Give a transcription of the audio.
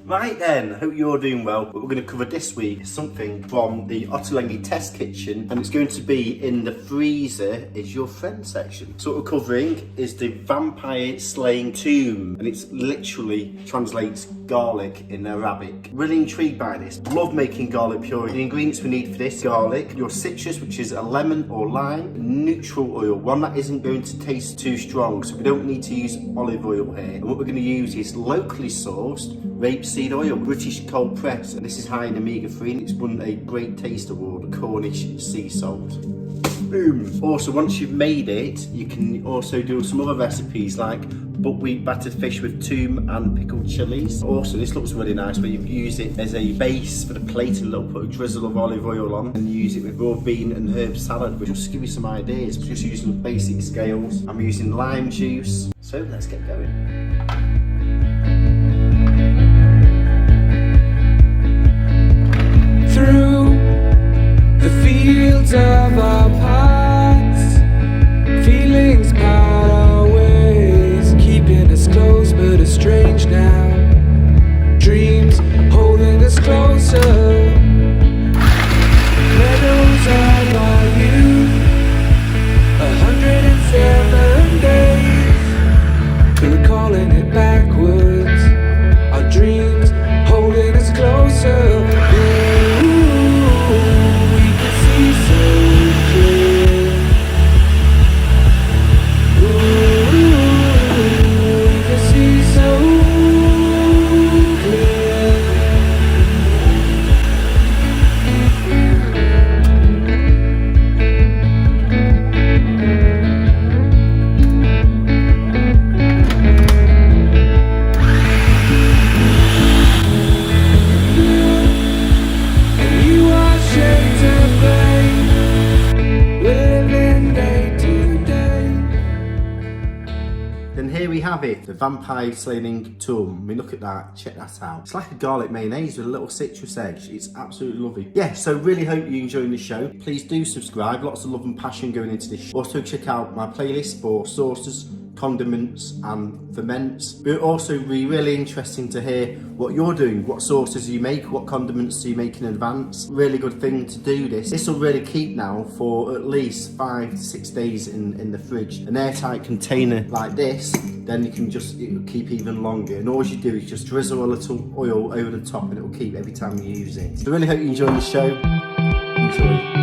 Right then, hope you're doing well. What we're going to cover this week is something from the Ottolenghi test kitchen, and it's going to be in the freezer is your friend section. So what we're covering is the vampire slaying Toum, and it's literally translates garlic in Arabic. Really intrigued by this. Love making garlic puree. The ingredients we need for this: garlic, your citrus, which is a lemon or lime, neutral oil, one that isn't going to taste too strong, so we don't need to use olive oil here. And what we're going to use is locally sourced rapeseed oil, British cold press, and this is high in omega-3 and it's won a great taste award, Cornish sea salt. Boom! Also, once you've made it, you can also do some other recipes like buckwheat battered fish with Toum and pickled chilies. Also, this looks really nice where you've used it as a base for the plate and put a drizzle of olive oil on and use it with raw bean and herb salad, which will just give you some ideas. Just using basic scales. I'm using lime juice. So let's get going. Through the fields of our paths, feelings part our ways, keeping us close but estranged now. Dreams holding us closer, meadows of our youth, 107 days, recalling it backwards. Our dreams holding us closer. Then here we have it, the vampire slaying Toum. I mean, look at that, check that out. It's like a garlic mayonnaise with a little citrus edge. It's absolutely lovely. Yeah, so really hope you're enjoying the show. Please do subscribe, lots of love and passion going into this. Also check out my playlist for sauces, condiments and ferments. It would also be really interesting to hear what you're doing, what sauces you make, what condiments do you make in advance. Really good thing to do this. This will really keep now for at least 5 to 6 days in the fridge. An airtight container like this, then you can just, it will keep even longer. And all you do is just drizzle a little oil over the top and it will keep every time you use it. So I really hope you enjoy the show. Enjoy.